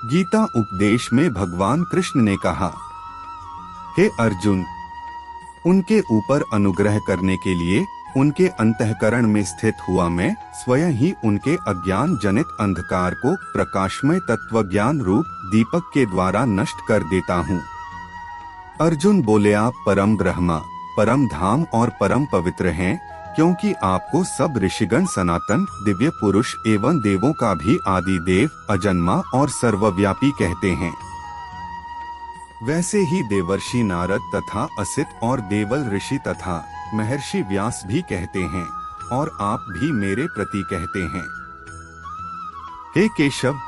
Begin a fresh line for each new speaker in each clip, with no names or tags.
गीता उपदेश में भगवान कृष्ण ने कहा, हे अर्जुन, उनके ऊपर अनुग्रह करने के लिए उनके अंतःकरण में स्थित हुआ मैं स्वयं ही उनके अज्ञान जनित अंधकार को प्रकाशमय तत्व ज्ञान रूप दीपक के द्वारा नष्ट कर देता हूँ। अर्जुन बोले, आप परम ब्रह्मा, परम धाम और परम पवित्र हैं, क्योंकि आपको सब ऋषिगण सनातन दिव्य पुरुष एवं देवों का भी आदि देव, अजन्मा और सर्वव्यापी कहते हैं। वैसे ही देवर्षि नारद तथा असित और देवल ऋषि तथा महर्षि व्यास भी कहते हैं, और आप भी मेरे प्रति कहते हैं। हे केशव,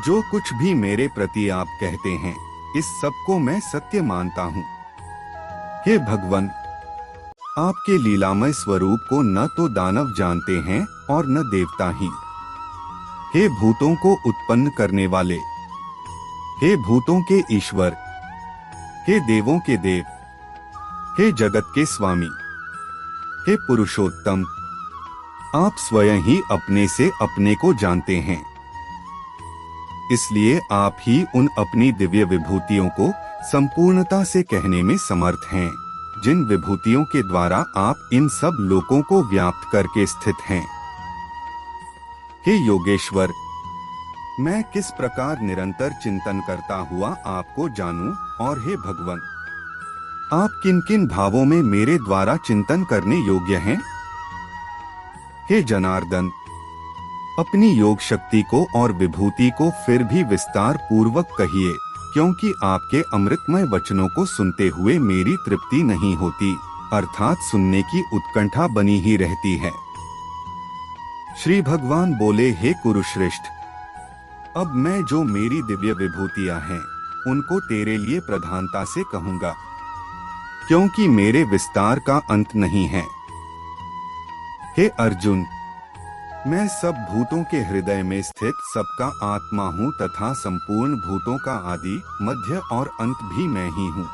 जो कुछ भी मेरे प्रति आप कहते हैं, इस सब को मैं सत्य मानता हूँ। हे भगवान, आपके लीलामय स्वरूप को न तो दानव जानते हैं और न देवता ही। हे भूतों को उत्पन्न करने वाले, हे भूतों के ईश्वर, हे देवों के देव, हे जगत के स्वामी, हे पुरुषोत्तम, आप स्वयं ही अपने से अपने को जानते हैं। इसलिए आप ही उन अपनी दिव्य विभूतियों को संपूर्णता से कहने में समर्थ हैं, जिन विभूतियों के द्वारा आप इन सब लोकों को व्याप्त करके स्थित हैं। हे योगेश्वर, मैं किस प्रकार निरंतर चिंतन करता हुआ आपको जानूं, और हे भगवान, आप किन किन भावों में मेरे द्वारा चिंतन करने योग्य हैं। हे जनार्दन, अपनी योग शक्ति को और विभूति को फिर भी विस्तार पूर्वक कहिए, क्योंकि आपके अमृतमय वचनों को सुनते हुए मेरी तृप्ति नहीं होती, अर्थात सुनने की उत्कंठा बनी ही रहती है। श्री भगवान बोले, हे कुरुश्रेष्ठ, अब मैं जो मेरी दिव्य विभूतियां हैं उनको तेरे लिए प्रधानता से कहूंगा, क्योंकि मेरे विस्तार का अंत नहीं है। हे अर्जुन, मैं सब भूतों के हृदय में स्थित सबका आत्मा हूँ तथा संपूर्ण भूतों का आदि, मध्य और अंत भी मैं ही हूँ।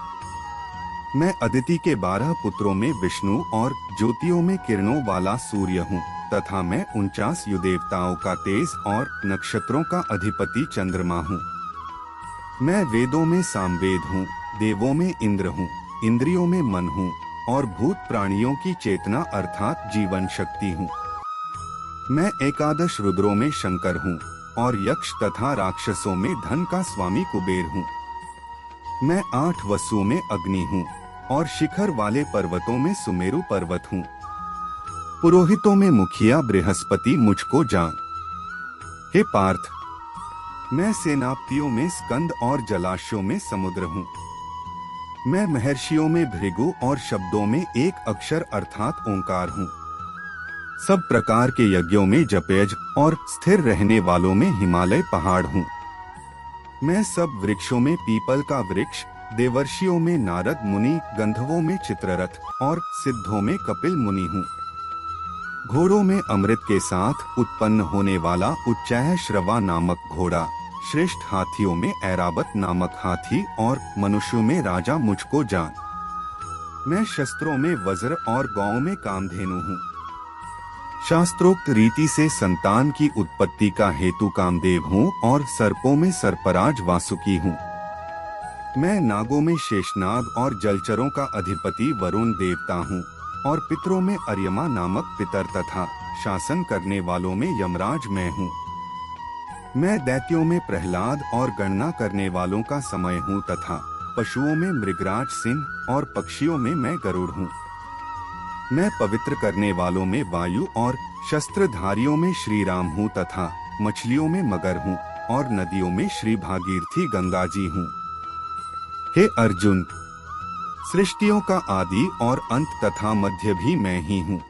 मैं अदिति के 12 पुत्रों में विष्णु और ज्योतियों में किरणों वाला सूर्य हूँ, तथा मैं 49 युदेवताओं का तेज और नक्षत्रों का अधिपति चंद्रमा हूँ। मैं वेदों में सामवेद हूँ, देवों में इंद्र हूँ, इंद्रियों में मन हूँ, और भूत प्राणियों की चेतना अर्थात जीवन शक्ति हूँ। मैं 11 रुद्रों में शंकर हूँ, और यक्ष तथा राक्षसों में धन का स्वामी कुबेर हूँ। मैं 8 वसुओं में अग्नि हूँ, और शिखर वाले पर्वतों में सुमेरु पर्वत हूँ। पुरोहितों में मुखिया बृहस्पति मुझको जान। हे पार्थ, मैं सेनापतियों में स्कंद और जलाशयों में समुद्र हूँ। मैं महर्षियों में भृगु और शब्दों में एक अक्षर अर्थात ओंकार हूँ। सब प्रकार के यज्ञों में जपयज और स्थिर रहने वालों में हिमालय पहाड़ हूँ। मैं सब वृक्षों में पीपल का वृक्ष, देवर्षियों में नारद मुनि, गंधर्वों में चित्ररथ और सिद्धों में कपिल मुनि हूँ। घोड़ों में अमृत के साथ उत्पन्न होने वाला उच्चैः श्रवा नामक घोड़ा, श्रेष्ठ हाथियों में ऐरावत नामक हाथी, और मनुष्यों में राजा मुझको जान। मैं शस्त्रों में वज्र और गौओं में कामधेनु हूँ। शास्त्रोक्त रीति से संतान की उत्पत्ति का हेतु कामदेव हूँ, और सर्पों में सर्पराज वासुकी हूँ। मैं नागों में शेषनाग और जलचरों का अधिपति वरुण देवता हूँ, और पितरों में अर्यमा नामक पितर तथा शासन करने वालों में यमराज मैं हूँ। मैं दैत्यों में प्रहलाद और गणना करने वालों का समय हूँ, तथा पशुओं में मृगराज सिंह और पक्षियों में मैं गरुड़ हूँ। मैं पवित्र करने वालों में वायु और शस्त्रधारियों में श्री राम हूँ, तथा मछलियों में मगर हूँ, और नदियों में श्री भागीरथी गंगा जी हूँ। हे अर्जुन, सृष्टियों का आदि और अंत तथा मध्य भी मैं ही हूँ।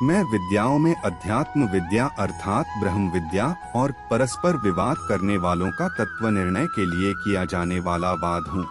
मैं विद्याओं में अध्यात्म विद्या अर्थात ब्रह्म विद्या और परस्पर विवाद करने वालों का तत्व निर्णय के लिए किया जाने वाला वाद हूँ।